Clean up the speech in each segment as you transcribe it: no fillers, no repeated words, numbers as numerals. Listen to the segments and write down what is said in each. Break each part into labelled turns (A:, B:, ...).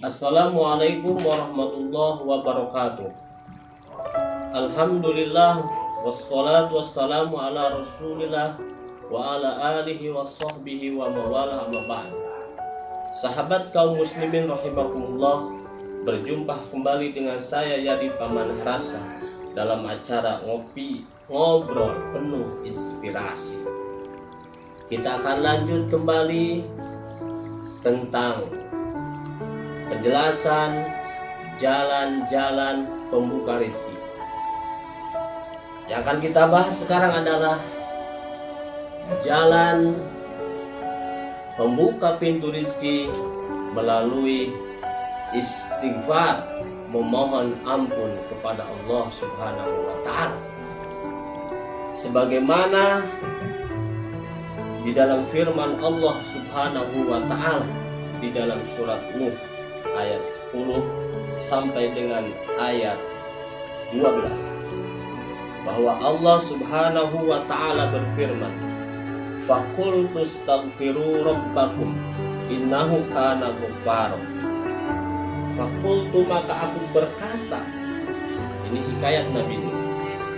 A: Assalamualaikum warahmatullahi wabarakatuh. Alhamdulillah wassalatu wassalamu ala Rasulillah wa ala alihi wa sahbihi wa mawala amma ba'd. Sahabat kaum muslimin rahimakumullah, berjumpa kembali dengan saya Yadi Pamanah Rasa dalam acara ngobrol penuh inspirasi. Kita akan lanjut kembali tentang penjelasan jalan-jalan pembuka rezeki. Yang akan kita bahas sekarang adalah jalan pembuka pintu rezeki melalui istighfar, memohon ampun kepada Allah Subhanahu wa Ta'ala. Sebagaimana di dalam firman Allah Subhanahu wa Ta'ala di dalam surat Nuh ayat 10 sampai dengan ayat 12, bahwa Allah Subhanahu wa Ta'ala berfirman, "Faqultu astaghfiru rabbakum innahu kana ghaffara." Faqultu, maka aku berkata, ini hikayat Nabi Nuh,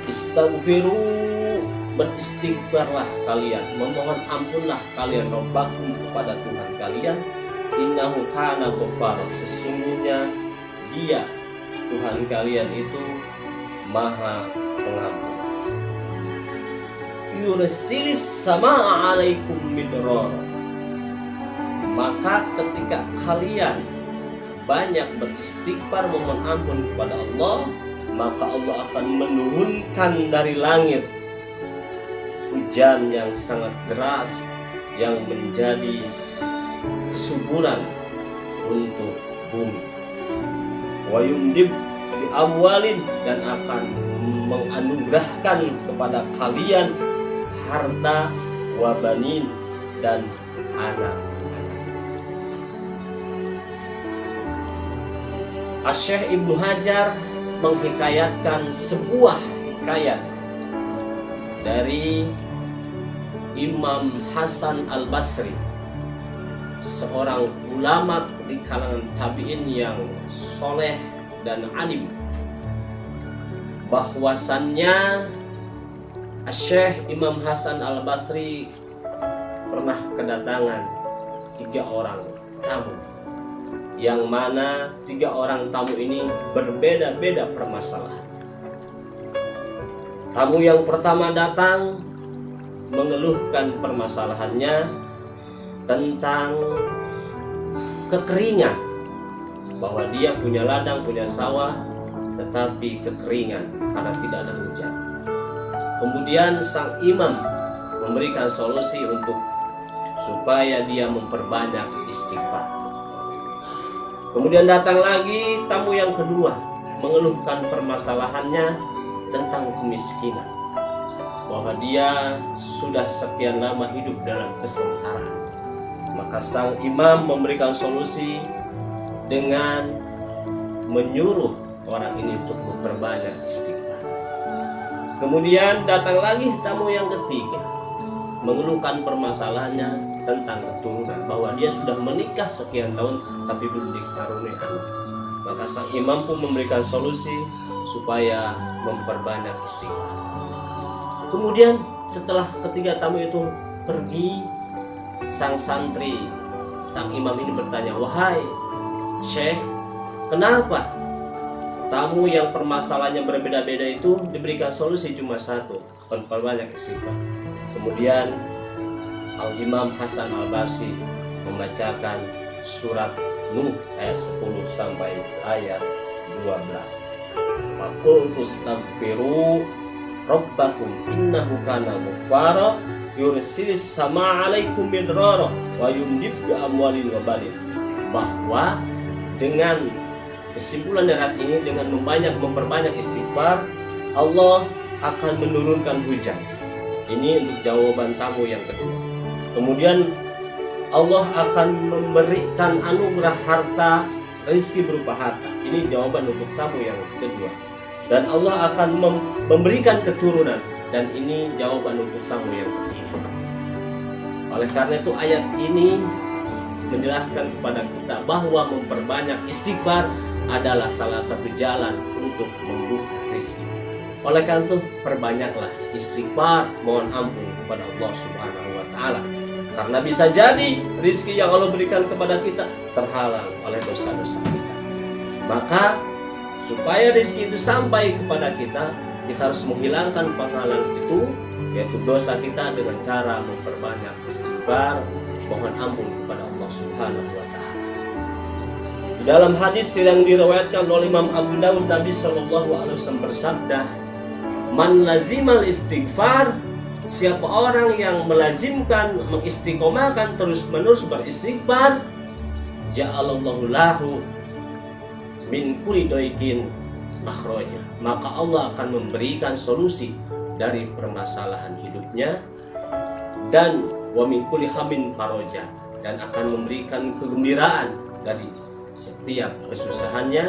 A: istaghfiru, beristighfarlah kalian, memohon ampunlah kalian rabbakum kepada Tuhan kalian, innahu kana ghaffara, sesungguhnya Dia Tuhan kalian itu Maha Pengampun. Yursilis samaa alaikum midrara, maka ketika kalian banyak beristighfar memohon ampun kepada Allah, maka Allah akan menurunkan dari langit hujan yang sangat deras yang menjadi kesuburan untuk bumi. Wa yumdib bi amwalin, dan akan menganugerahkan kepada kalian harta, wa banin, dan anak. Asy-Syaikh Ibnu Hajar menghikayatkan sebuah hikayat dari Imam Hasan Al-Basri, seorang ulama di kalangan tabi'in yang soleh dan alim, bahwasannya Syekh Imam Hasan Al-Basri pernah kedatangan 3 orang tamu, yang mana 3 orang tamu ini berbeda-beda permasalahan. Tamu yang pertama datang mengeluhkan permasalahannya tentang kekeringan, bahwa dia punya ladang, punya sawah, tetapi kekeringan karena tidak ada hujan. Kemudian sang imam memberikan solusi supaya dia memperbanyak istighfar. Kemudian datang lagi tamu yang kedua mengeluhkan permasalahannya tentang kemiskinan, bahwa dia sudah sekian lama hidup dalam kesengsaraan. Maka sang imam memberikan solusi dengan menyuruh orang ini untuk memperbanyak istighfar. Kemudian datang lagi tamu yang ketiga mengeluhkan permasalahannya tentang keturunan, bahwa dia sudah menikah sekian tahun tapi belum dikaruniai anak. Maka sang imam pun memberikan solusi supaya memperbanyak istighfar. Kemudian setelah ketiga tamu itu pergi, sang imam ini bertanya, "Wahai Syekh, kenapa tamu yang permasalahannya berbeda-beda itu diberikan solusi cuma satu, memperbanyak istighfar?" Kemudian Al-Imam Hasan Al-Basri membacakan surat Nuh ayat 10 sampai ayat 12. Faqultu astaghfiru rabbakum innahu kana ghaffara yursilis samaa alaikum midrara wa yumdid bi amwalin wa banin. Bahwa dengan kesimpulan dari ini, dengan memperbanyak istighfar, Allah akan menurunkan hujan. Ini untuk jawaban tamu yang kedua. Kemudian Allah akan memberikan anugerah harta, rezeki berupa harta. Ini jawaban untuk tamu yang kedua. Dan Allah akan memberikan keturunan, dan ini jawaban untuk tamu yang ketiga. Oleh karena itu ayat ini menjelaskan kepada kita bahwa memperbanyak istighfar adalah salah satu jalan untuk membuka rezeki. Oleh karena itu, perbanyaklah istighfar, mohon ampun kepada Allah Subhanahu wa taala. Karena bisa jadi rezeki yang Allah berikan kepada kita terhalang oleh dosa-dosa kita. Maka supaya rezeki itu sampai kepada kita harus menghilangkan penghalang itu, yaitu dosa kita, dengan cara memperbanyak istighfar, mohon ampun kepada Allah Subhanahu wa taala. Di dalam hadis yang diriwayatkan oleh Imam Abu Dawud, Nabi sallallahu alaihi wasallam bersabda, "Man lazimal istighfar," siapa orang yang melazimkan, mengistiqomahkan terus-menerus beristighfar, ja'alallahu lahu min kulli daiqin makhraja, maka Allah akan memberikan solusi dari permasalahan hidupnya, dan wa min kulli hammin faraja, dan akan memberikan kegembiraan dari setiap kesusahannya,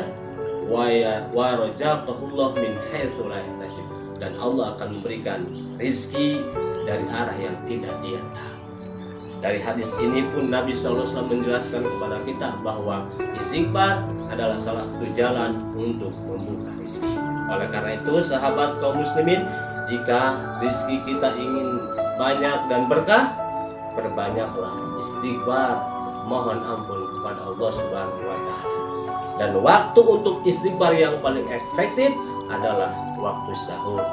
A: wa razaqahullah min haitsu la yahtasib, dan Allah akan memberikan rezeki dari arah yang tidak dia tahu. Dari hadis ini pun Nabi SAW menjelaskan kepada kita bahwa istighfar adalah salah satu jalan untuk membuka rezeki. Oleh karena itu, sahabat kaum muslimin, jika rezeki kita ingin banyak dan berkah, perbanyaklah istighfar, mohon ampun kepada Allah Subhanahu wa taala. Dan waktu untuk istighfar yang paling efektif adalah waktu sahur,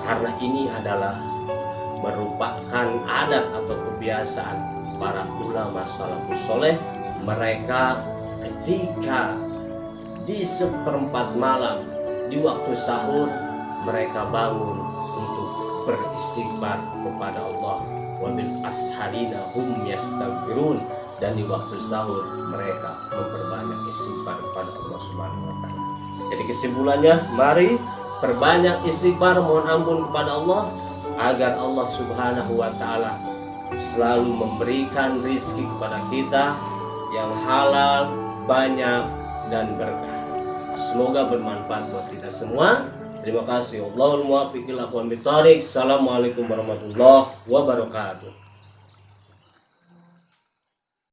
A: karena ini adalah merupakan adat atau kebiasaan para ulama salafus soleh. Mereka ketika di seperempat malam di waktu sahur, mereka bangun untuk beristighfar kepada Allah. Wa bil asharina hum yastaghfirun, dan di waktu sahur mereka memperbanyak istighfar kepada Allah Subhanahu wa taala. Jadi kesimpulannya, mari perbanyak istighfar, mohon ampun kepada Allah, agar Allah Subhanahu wa taala selalu memberikan rezeki kepada kita yang halal, banyak, dan berkah. Semoga bermanfaat buat kita semua. Terima kasih. Allahul muwaffiq ila aqwamit thoriq. Assalamualaikum warahmatullahi wabarakatuh.